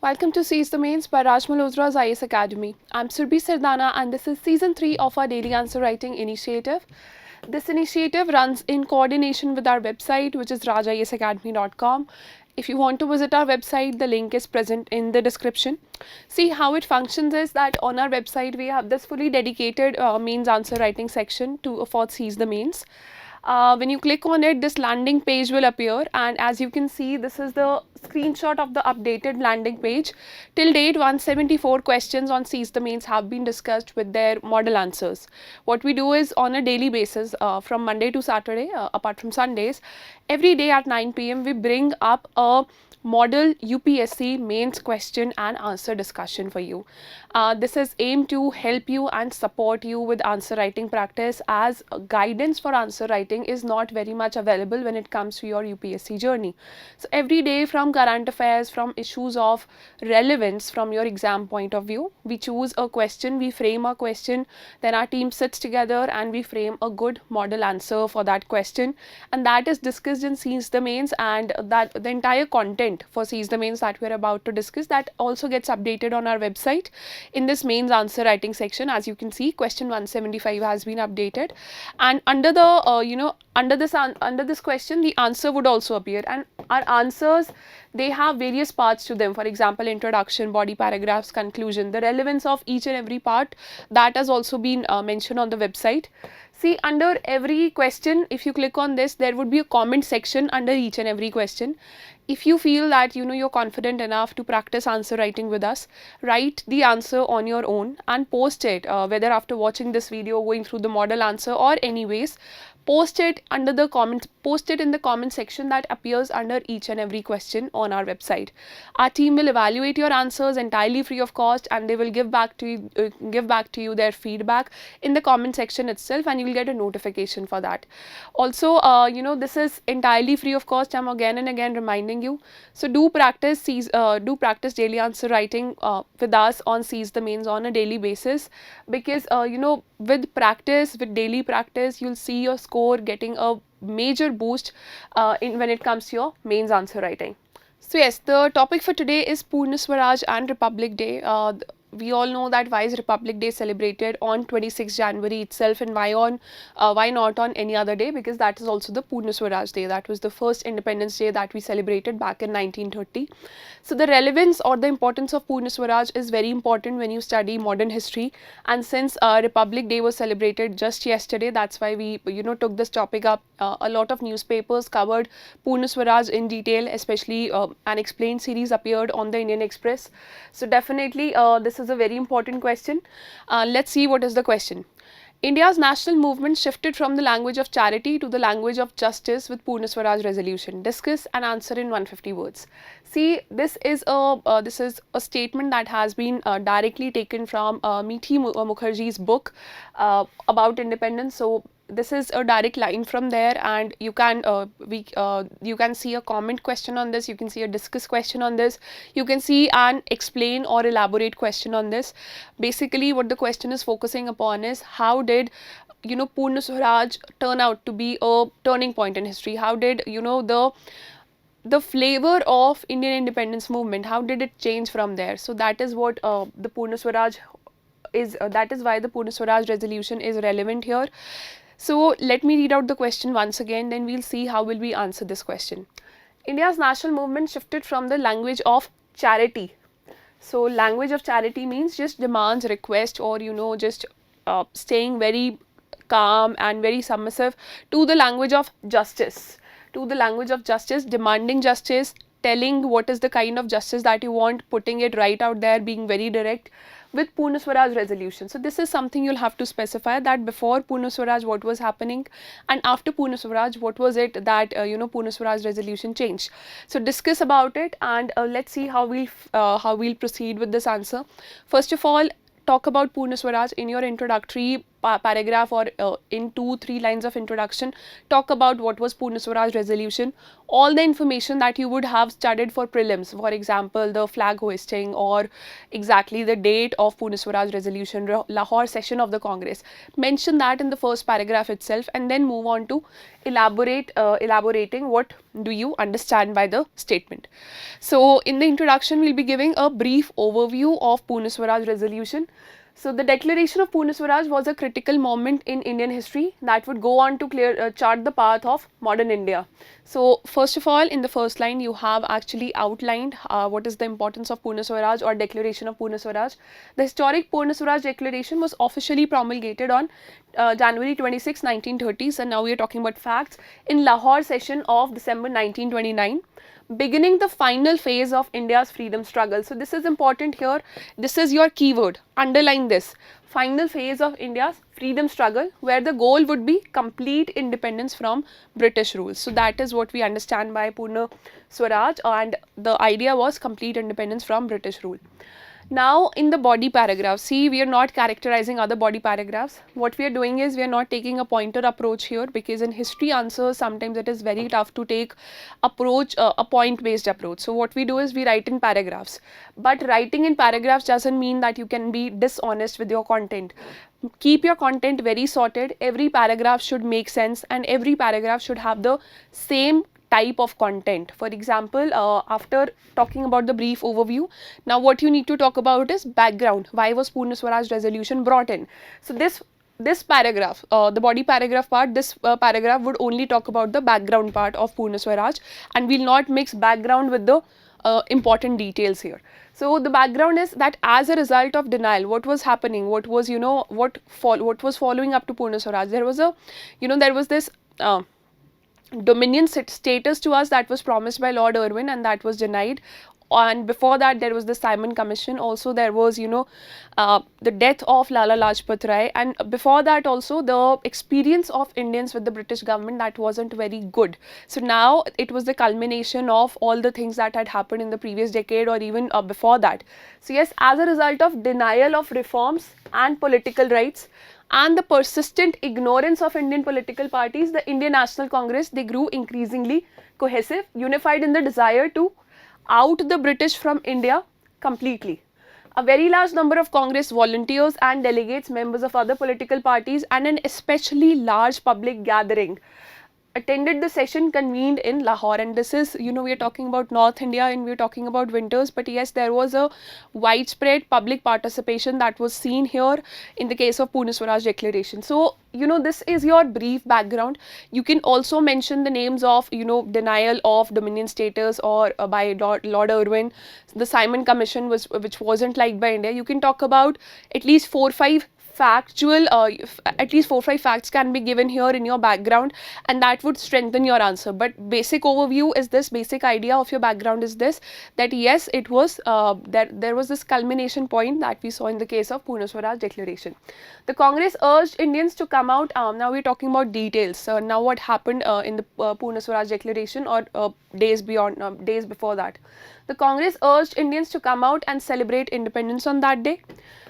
Welcome to Seize the Mains by Malhotra's IAS Academy. I'm Surbhi Sardana and this is Season 3 of our Daily Answer Writing Initiative. This initiative runs in coordination with our website, which is rajayasacademy.com. If you want to visit our website, the link is present in the description. See, how it functions is that on our website, we have this fully dedicated mains answer writing section for Seize the Mains. When you click on it, this landing page will appear, and as you can see, this is the screenshot of the updated landing page. Till date, 174 questions on Seize the Mains have been discussed with their model answers. What we do is on a daily basis, from Monday to Saturday, apart from Sundays, every day at 9 p.m. we bring up a model UPSC mains question and answer discussion for you. This is aimed to help you and support you with answer writing practice, as guidance for answer writing is not very much available when it comes to your UPSC journey. So every day, from current affairs, from issues of relevance from your exam point of view, we choose a question, we frame a question, then our team sits together and we frame a good model answer for that question, and that is discussed in Seize the Mains, and that the entire content for Seize the Mains that we are about to discuss, that also gets updated on our website in this mains answer writing section. As you can see, question 175 has been updated, and under the under this question, the answer would also appear, and our answers, they have various parts to them. For example, introduction, body paragraphs, conclusion. The relevance of each and every part, that has also been mentioned on the website. See, under every question, if you click on this, there would be a comment section under each and every question. If you feel that you're confident enough to practice answer writing with us, write the answer on your own and post it, whether after watching this video, going through the model answer, or anyways, post it under the comments, post it in the comment section that appears under each and every question on our website. Our team will evaluate your answers entirely free of cost, and they will give back to you their feedback in the comment section itself, and you will get a notification for that. Also, this is entirely free of cost. I'm again and again reminding you. So do practice daily answer writing with us on Seize the Mains on a daily basis, because with practice, with daily practice, you'll see your score getting a major boost when it comes to your mains answer writing. So yes, the topic for today is Poorna Swaraj and Republic Day. We all know that why is Republic Day celebrated on 26 January itself, and why not on any other day, because that is also the Poorna Swaraj Day. That was the first Independence Day that we celebrated back in 1930. So the relevance or the importance of Poorna Swaraj is very important when you study modern history, and since Republic Day was celebrated just yesterday, that's why we took this topic up. A lot of newspapers covered Poorna Swaraj in detail, especially an explained series appeared on the Indian Express. So definitely this is a very important question. Let's see what is the question. India's national movement shifted from the language of charity to the language of justice with Poorna Swaraj resolution. Discuss and answer in 150 words. See, this is a statement that has been directly taken from Mithi Mukherjee's book about independence. So this is a direct line from there, and you can see a comment question on this, you can see a discuss question on this, you can see an explain or elaborate question on this. Basically, what the question is focusing upon is, how did Poorna Swaraj turn out to be a turning point in history? How did the flavor of Indian independence movement, how did it change from there? So that is what the Poorna Swaraj is. That is why the Poorna Swaraj resolution is relevant here. So let me read out the question once again, then we'll see how will we answer this question. India's national movement shifted from the language of charity. So language of charity means just demands, request, or just staying very calm and very submissive, to the language of justice. To the language of justice, demanding justice, telling what is the kind of justice that you want, putting it right out there, being very direct with Poorna Swaraj resolution. So this is something you'll have to specify, that before Poorna Swaraj what was happening, and after Poorna Swaraj what was it that Poorna Swaraj resolution changed. So discuss about it, and let's see how we'll proceed with this answer. First of all, talk about Poorna Swaraj in your introductory paragraph or in 2-3 lines of introduction talk about what was Poorna Swaraj resolution, all the information that you would have studied for prelims, for example the flag hoisting or exactly the date of Poorna Swaraj resolution, Lahore session of the Congress, mention that in the first paragraph itself and then move on to elaborating what do you understand by the statement. So in the introduction we'll be giving a brief overview of Poorna Swaraj resolution. So the declaration of Poorna Swaraj was a critical moment in Indian history that would go on to chart the path of modern India. So first of all, in the first line you have actually outlined what is the importance of Poorna Swaraj or declaration of Poorna Swaraj. The historic Poorna Swaraj declaration was officially promulgated on January 26, 1930s, and now we are talking about facts, in Lahore session of December 1929, beginning the final phase of India's freedom struggle. So this is important here, this is your keyword, underline this, final phase of India's freedom struggle, where the goal would be complete independence from British rule. So that is what we understand by Poorna Swaraj, and the idea was complete independence from British rule. Now in the body paragraph, see, we are not characterizing other body paragraphs. What we are doing is we are not taking a pointer approach here, because in history answers sometimes it is very tough to take approach a point based approach. So what we do is we write in paragraphs, but writing in paragraphs doesn't mean that you can be dishonest with your content. Keep your content very sorted, every paragraph should make sense and every paragraph should have the same type of content. For example, after talking about the brief overview, now what you need to talk about is background. Why was Poorna Swaraj resolution brought in? So this paragraph, the body paragraph part, this paragraph would only talk about the background part of Poorna Swaraj, and will not mix background with the important details here. So the background is that as a result of denial, what was happening, what was, you know, what was following up to Poorna Swaraj, there was a, you know, there was this dominion status to us that was promised by Lord Irwin, and that was denied. And before that there was the Simon Commission, also there was, you know, the death of Lala Lajpat Rai, and before that also the experience of Indians with the British government, that wasn't very good. So now it was the culmination of all the things that had happened in the previous decade or even before that. So yes, as a result of denial of reforms and political rights and the persistent ignorance of Indian political parties, the Indian National Congress, they grew increasingly cohesive, unified in the desire to out the British from India completely. A very large number of Congress volunteers and delegates, members of other political parties, and an especially large public gathering attended the session convened in Lahore. And this is, you know, we are talking about North India and we are talking about winters, but yes, there was a widespread public participation that was seen here in the case of Poorna Swaraj declaration. So, you know, this is your brief background. You can also mention the names of, you know, denial of dominion status or by Lord Irwin, the Simon Commission which wasn't liked by India. You can talk about at least 4-5 factual, at least 4-5 facts can be given here in your background, and that would strengthen your answer. But basic overview is this, basic idea of your background is this, that yes, it was there was this culmination point that we saw in the case of Poorna Swaraj declaration. The Congress urged Indians to come out. Now we're talking about details. Now what happened in the Poorna Swaraj declaration or days before that. The Congress urged Indians to come out and celebrate independence on that day.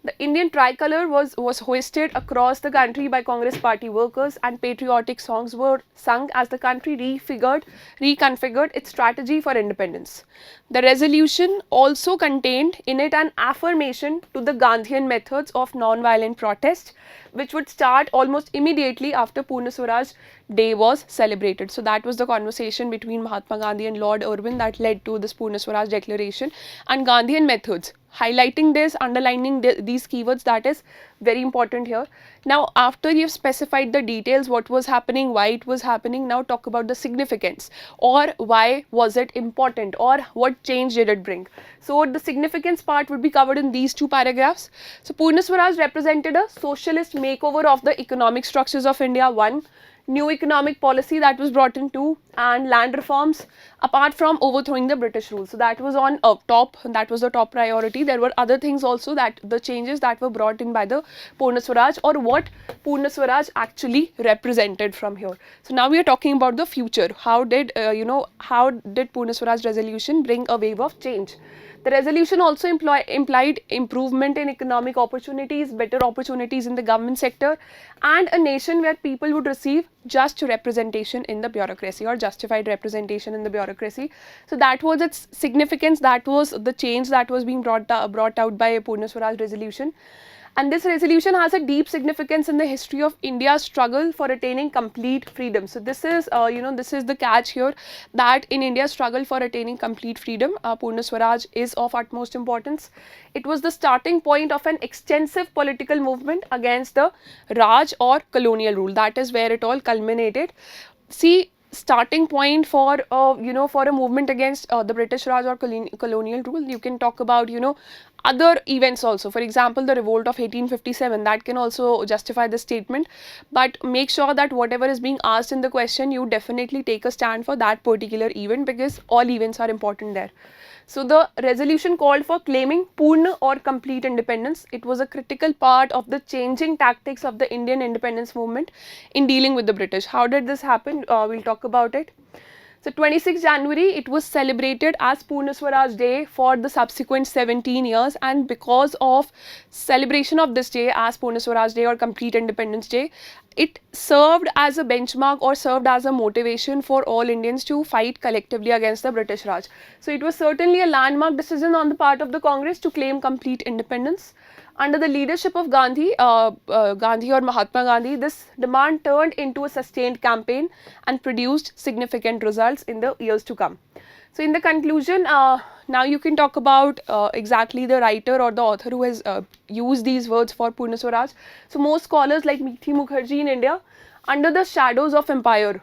The Indian tricolour was hoisted across the country by Congress party workers, and patriotic songs were sung as the country reconfigured its strategy for independence. The resolution also contained in it an affirmation to the Gandhian methods of non-violent protest, which would start almost immediately after Poorna Swaraj Day was celebrated. So that was the conversation between Mahatma Gandhi and Lord Irwin that led to this Poorna Swaraj declaration, and Gandhian methods. Highlighting this, underlining these keywords, that is very important here. Now after you've specified the details, what was happening, why it was happening, now talk about the significance, or why was it important, or what change did it bring. So the significance part would be covered in these 2 paragraphs. So Poorna Swaraj represented a socialist makeover of the economic structures of India. 1, new economic policy that was brought in. 2, and land reforms apart from overthrowing the British rule. So that was on top, that was the top priority. There were other things also, that the changes that were brought in by the Poorna Swaraj, or what Poorna Swaraj actually represented from here. So now we are talking about the future. How did how did Poorna Swaraj resolution bring a wave of change? The resolution also implied improvement in economic opportunities, better opportunities in the government sector, and a nation where people would receive just representation in the bureaucracy, or justified representation in the bureaucracy. So that was its significance, that was the change that was being brought out by Poorna Swaraj resolution. And this resolution has a deep significance in the history of India's struggle for attaining complete freedom. So this is, this is the catch here, that in India's struggle for attaining complete freedom, Poorna Swaraj is of utmost importance. It was the starting point of an extensive political movement against the Raj or colonial rule. That is where it all culminated. See, starting point for for a movement against the British Raj or colonial rule, you can talk about other events also. For example, the revolt of 1857, that can also justify this statement. But make sure that whatever is being asked in the question, you definitely take a stand for that particular event, because all events are important there. So the resolution called for claiming Poorna or complete independence. It was a critical part of the changing tactics of the Indian independence movement in dealing with the British. How did this happen? We'll talk about it. So 26 January, it was celebrated as Poorna Swaraj Day for the subsequent 17 years, and because of celebration of this day as Poorna Swaraj Day or Complete Independence Day, it served as a benchmark or served as a motivation for all Indians to fight collectively against the British Raj. So it was certainly a landmark decision on the part of the Congress to claim complete independence. Under the leadership of Gandhi or Mahatma Gandhi, this demand turned into a sustained campaign and produced significant results in the years to come. So in the conclusion, now you can talk about exactly the writer or the author who has used these words for Poorna Swaraj. So most scholars like Mithi Mukherjee in India, under the shadows of empire,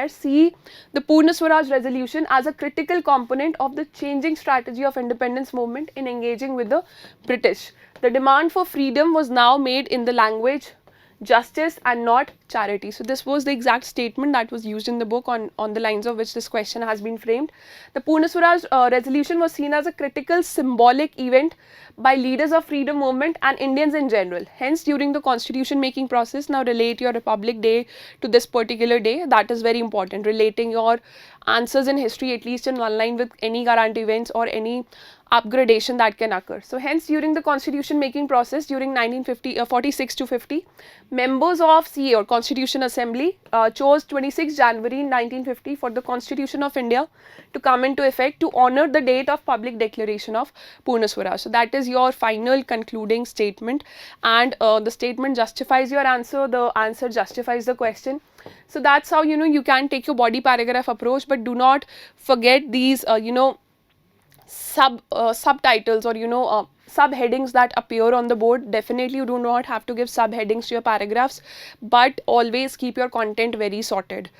see the Poorna Swaraj resolution as a critical component of the changing strategy of independence movement in engaging with the British. The demand for freedom was now made in the language justice and not charity. So this was the exact statement that was used in the book, on the lines of which this question has been framed. The Poorna Swaraj resolution was seen as a critical symbolic event by leaders of freedom movement and Indians in general. Hence, during the constitution making process, now relate your Republic Day to this particular day. That is very important, relating your answers in history at least in one line with any current events or any upgradation that can occur. So hence, during the constitution making process during 1946 to 50, members of CA or Constitution Assembly chose 26 January 1950 for the Constitution of India to come into effect, to honor the date of public declaration of Poorna Swaraj. So that is your final concluding statement, and the statement justifies your answer, the answer justifies the question. So that's how you can take your body paragraph approach, but do not forget these subtitles or subheadings that appear on the board. Definitely you do not have to give subheadings to your paragraphs, but always keep your content very sorted.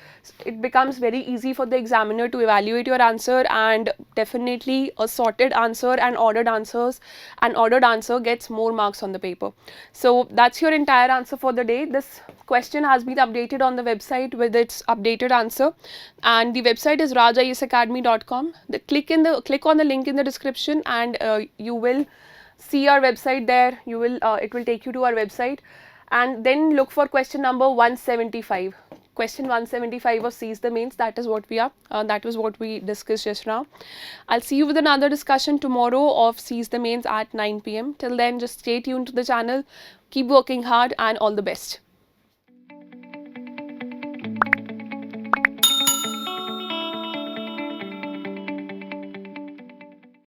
It becomes very easy for the examiner to evaluate your answer, and definitely a sorted answer and ordered answer gets more marks on the paper. So that's your entire answer for the day. This question has been updated on the website with its updated answer, and the website is rajisacademy.com. Click on the link in the description, and you will see our website there. It will take you to our website, and then look for question number 175. Question 175 of Seize the Mains. That is what we discussed just now. I'll see you with another discussion tomorrow of Seize the Mains at 9 PM. Till then, just stay tuned to the channel, keep working hard, and all the best.